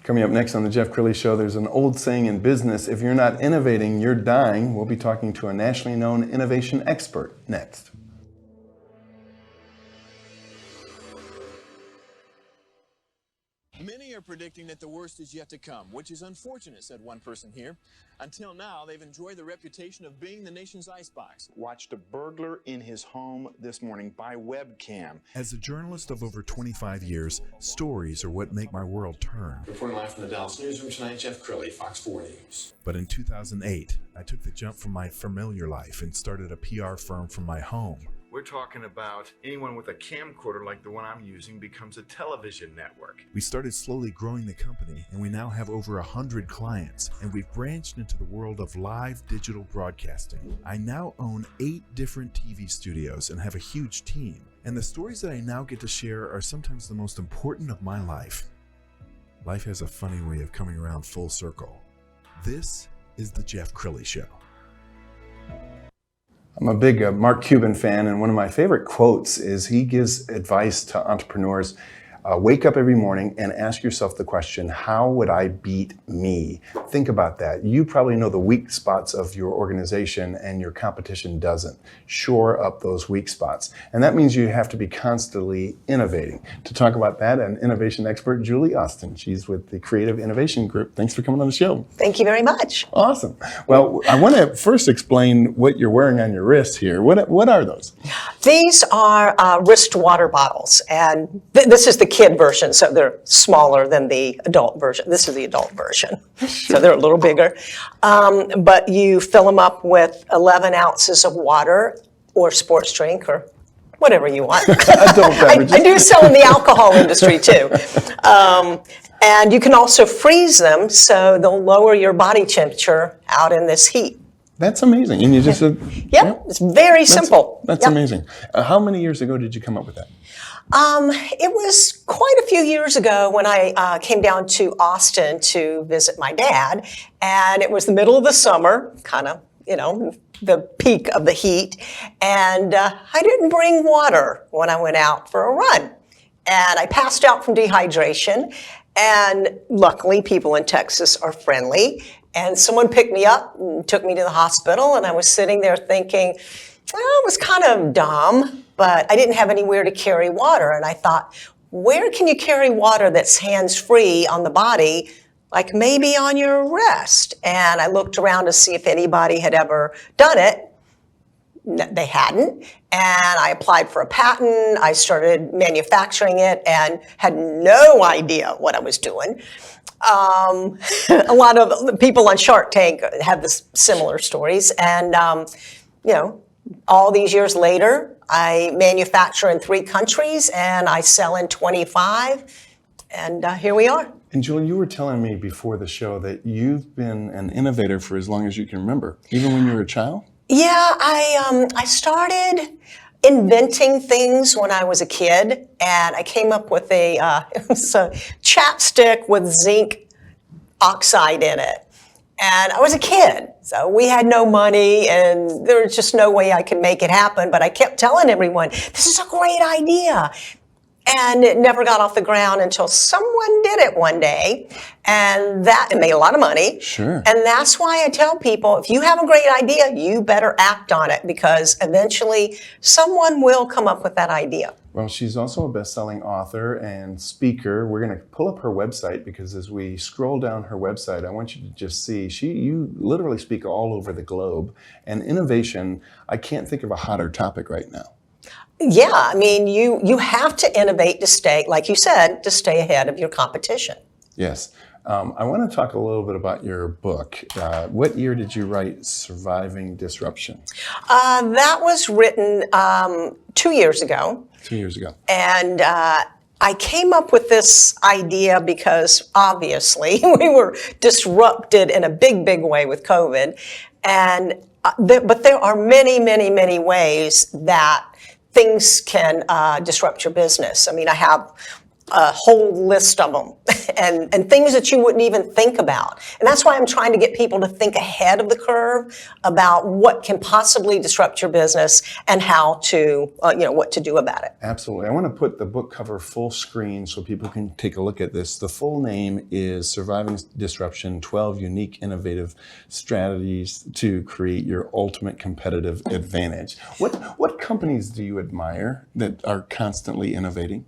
Coming up next on the Jeff Crilley Show, there's an old saying in business, if you're not innovating, you're dying. We'll be talking to a nationally known innovation expert next. Many are predicting that the worst is yet to come, which is unfortunate, said one person here. Until now, they've enjoyed the reputation of being the nation's icebox. Watched a burglar in his home this morning by webcam. As a journalist of over 25 years, stories are what make my world turn. Reporting live from the Dallas newsroom tonight, Jeff Crilley, Fox 4 News. But in 2008, I took the jump from my familiar life and started a PR firm from my home. We're talking about anyone with a camcorder like the one I'm using becomes a television network. We started slowly growing the company, and we now have over 100 clients, and we've branched into the world of live digital broadcasting. I now own 8 different TV studios and have a huge team. And the stories that I now get to share are sometimes the most important of my life. Life has a funny way of coming around full circle. This is the Jeff Crilley Show. I'm a big Mark Cuban fan, and one of my favorite quotes is he gives advice to entrepreneurs. Wake up every morning and ask yourself the question, how would I beat me? Think about that. You probably know the weak spots of your organization and your competition doesn't. Shore up those weak spots. And that means you have to be constantly innovating. To talk about that, an innovation expert, Julie Austin. She's with the Creative Innovation Group. Thanks for coming on the show. Thank you very much. Awesome. Well, I want to first explain what you're wearing on your wrists here. What are those? These are wrist water bottles, and this is the kid version, so they're smaller than the adult version. This is the adult version, so they're a little bigger. But you fill them up with 11 ounces of water or sports drink or whatever you want. Adult beverages. I do sell in the alcohol industry too. And you can also freeze them so they'll lower your body temperature out in this heat. That's amazing. And you just said, It's very simple. That's amazing. How many years ago did you come up with that? It was quite a few years ago when I came down to Austin to visit my dad, and it was the middle of the summer, kind of, the peak of the heat, and I didn't bring water when I went out for a run, and I passed out from dehydration, and luckily people in Texas are friendly, and someone picked me up and took me to the hospital, and I was sitting there thinking, well, it was kind of dumb, but I didn't have anywhere to carry water. And I thought, where can you carry water that's hands-free on the body, like maybe on your wrist? And I looked around to see if anybody had ever done it. They hadn't. And I applied for a patent. I started manufacturing it and had no idea what I was doing. A lot of the people on Shark Tank have this similar stories. And, all these years later, I manufacture in 3 countries and I sell in 25. And here we are. And Julie, you were telling me before the show that you've been an innovator for as long as you can remember, even when you were a child? Yeah, I started inventing things when I was a kid, and I came up with it was a chapstick with zinc oxide in it. And I was a kid, so we had no money, and there was just no way I could make it happen. But I kept telling everyone, this is a great idea. And it never got off the ground until someone did it one day, and it made a lot of money. Sure. And that's why I tell people, if you have a great idea, you better act on it, because eventually someone will come up with that idea. Well, she's also a best-selling author and speaker. We're going to pull up her website, because as we scroll down her website, I want you to just see, you literally speak all over the globe. And innovation, I can't think of a hotter topic right now. Yeah, I mean, you have to innovate to stay, like you said, to stay ahead of your competition. Yes. I want to talk a little bit about your book. What year did you write Surviving Disruption? That was written 2 years ago. 2 years ago. And I came up with this idea because obviously we were disrupted in a big, big way with COVID. And but there are many, many, many ways that things can disrupt your business. I mean, I have a whole list of them and things that you wouldn't even think about. And that's why I'm trying to get people to think ahead of the curve about what can possibly disrupt your business and how to, what to do about it. Absolutely. I want to put the book cover full screen so people can take a look at this. The full name is Surviving Disruption, 12 Unique Innovative Strategies to Create Your Ultimate Competitive Advantage. What companies do you admire that are constantly innovating?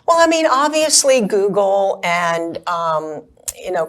Well, I mean, obviously Google and,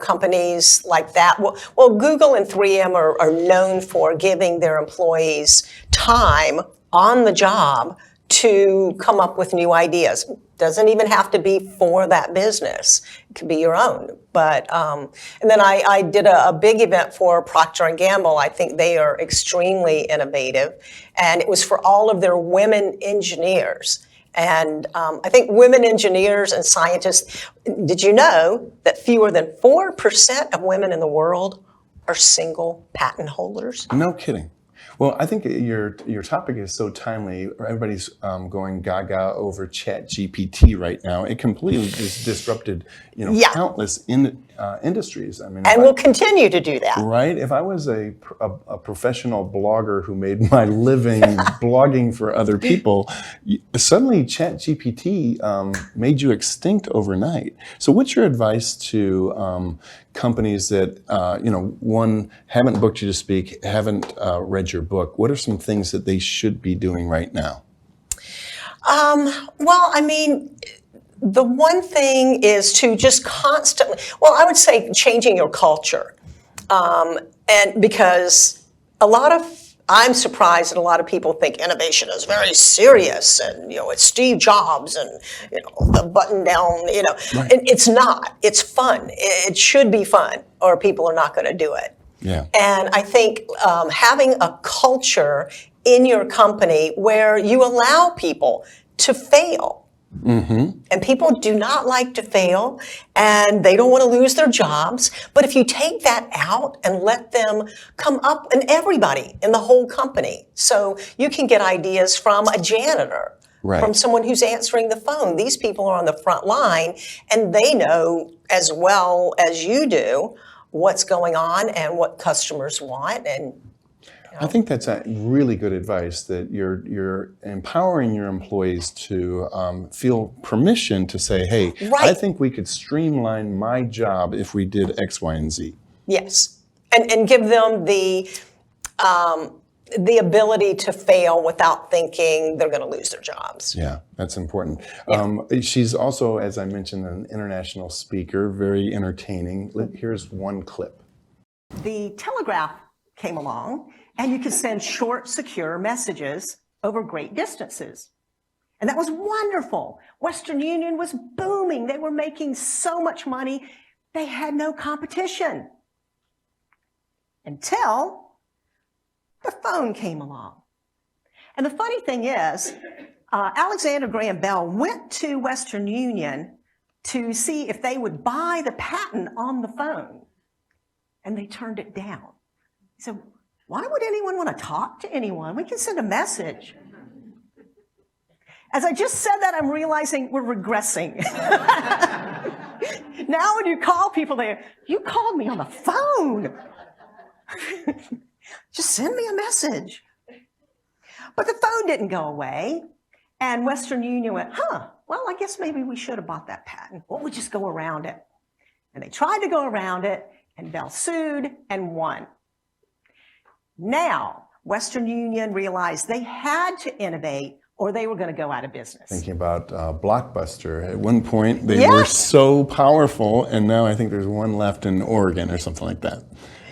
companies like that. Well, Google and 3M are known for giving their employees time on the job to come up with new ideas. Doesn't even have to be for that business. It could be your own. But, and then I did a big event for Procter & Gamble. I think they are extremely innovative. And it was for all of their women engineers. And I think women engineers and scientists, did you know that fewer than 4% of women in the world are single patent holders? No kidding. Well, I think your topic is so timely. Everybody's going gaga over ChatGPT right now. It completely just disrupted, countless industries. I mean, and we'll continue to do that. Right. If I was a professional blogger who made my living blogging for other people, suddenly ChatGPT made you extinct overnight. So, what's your advice to companies that one, haven't booked you to speak, haven't read your book? What are some things that they should be doing right now? Well, I mean, the one thing is to just constantly, well, I would say changing your culture. And because I'm surprised that a lot of people think innovation is very serious and, it's Steve Jobs and, the button down, Right. It's not. It's fun. It should be fun or people are not going to do it. Yeah. And I think having a culture in your company where you allow people to fail. Mm-hmm. And people do not like to fail and they don't want to lose their jobs. But if you take that out and let them come up, and everybody in the whole company, so you can get ideas from a janitor, right, from someone who's answering the phone. These people are on the front line and they know as well as you do what's going on and what customers want. And I think that's a really good advice, that you're empowering your employees to feel permission to say, hey, right, I think we could streamline my job if we did X, Y, and Z. Yes, and give them the ability to fail without thinking they're going to lose their jobs. Yeah, that's important. Yeah. She's also, as I mentioned, an international speaker, very entertaining. Here's one clip. The telegraph came along, and you could send short, secure messages over great distances. And that was wonderful. Western Union was booming. They were making so much money. They had no competition. Until the phone came along. And the funny thing is, Alexander Graham Bell went to Western Union to see if they would buy the patent on the phone. And they turned it down. He said, why would anyone want to talk to anyone? We can send a message. As I just said that, I'm realizing we're regressing. Now when you call people, you called me on the phone. Just send me a message. But the phone didn't go away. And Western Union went, well, I guess maybe we should have bought that patent. Well, we'll just go around it. And they tried to go around it, and Bell sued and won. Now, Western Union realized they had to innovate or they were going to go out of business. Thinking about Blockbuster. At one point, they were so powerful, and now I think there's one left in Oregon or something like that.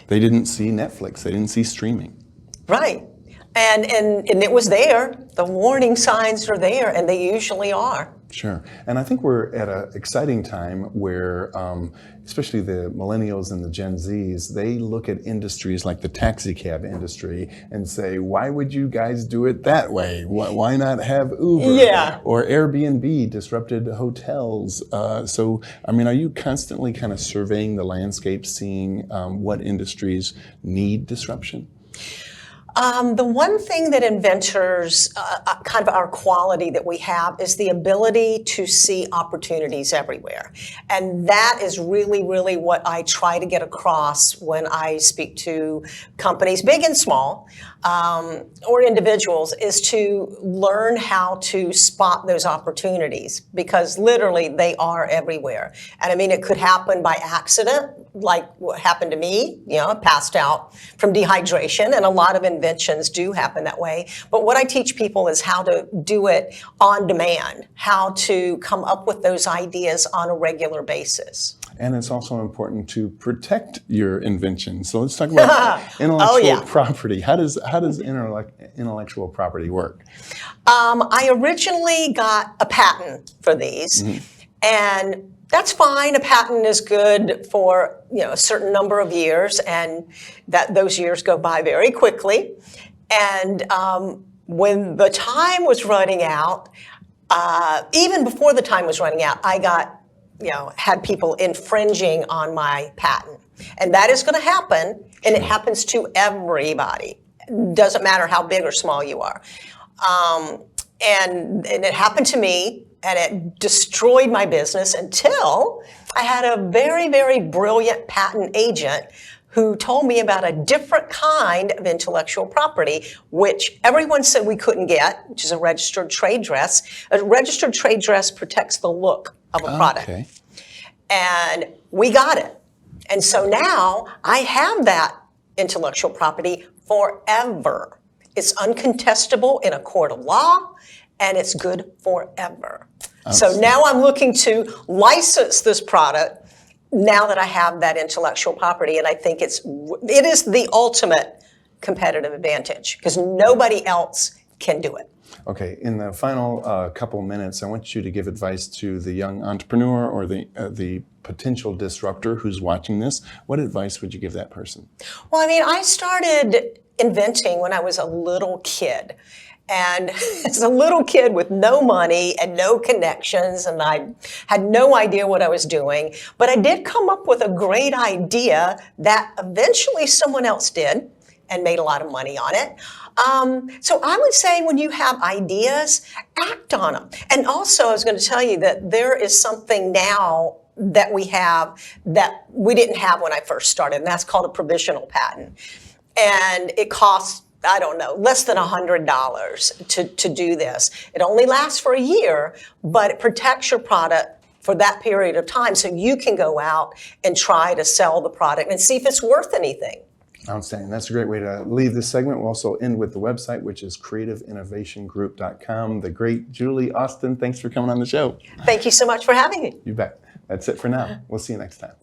They didn't see Netflix. They didn't see streaming. Right. And it was there. The warning signs are there, and they usually are. Sure. And I think we're at an exciting time where, especially the millennials and the Gen Zs, they look at industries like the taxi cab industry and say, why would you guys do it that way? Why not have Uber? Yeah. Or Airbnb disrupted hotels? So, I mean, are you constantly kind of surveying the landscape, seeing what industries need disruption? The one thing that inventors, kind of our quality that we have, is the ability to see opportunities everywhere. And that is really, really what I try to get across when I speak to companies, big and small, or individuals, is to learn how to spot those opportunities, because literally they are everywhere. And I mean, it could happen by accident, like what happened to me. I passed out from dehydration, and a lot of inventions do happen that way. But what I teach people is how to do it on demand, how to come up with those ideas on a regular basis. And it's also important to protect your invention. So let's talk about intellectual property. How does intellectual property work? I originally got a patent for these, and that's fine. A patent is good for a certain number of years, and those years go by very quickly. And when the time was running out, even before the time was running out, I got had people infringing on my patent. And that is going to happen, and it happens to everybody. Doesn't matter how big or small you are. And it happened to me, and it destroyed my business until I had a very, very brilliant patent agent who told me about a different kind of intellectual property, which everyone said we couldn't get, which is a registered trade dress. A registered trade dress protects the look of a product. Okay. And we got it. And so now I have that intellectual property forever. It's uncontestable in a court of law, and it's good forever. So now I'm looking to license this product now that I have that intellectual property, and I think it is the ultimate competitive advantage, because nobody else can do it. Okay, in the final couple minutes, I want you to give advice to the young entrepreneur or the potential disruptor who's watching this. What advice would you give that person? Well, I mean, I started inventing when I was a little kid. And as a little kid with no money and no connections, and I had no idea what I was doing, but I did come up with a great idea that eventually someone else did and made a lot of money on it. So I would say when you have ideas, act on them. And also I was going to tell you that there is something now that we have that we didn't have when I first started, and that's called a provisional patent. And it costs, I don't know, less than $100 to do this. It only lasts for a year, but it protects your product for that period of time, so you can go out and try to sell the product and see if it's worth anything. Outstanding. That's a great way to leave this segment. We'll also end with the website, which is creativeinnovationgroup.com. The great Julie Austin, thanks for coming on the show. Thank you so much for having me. You bet. That's it for now. We'll see you next time.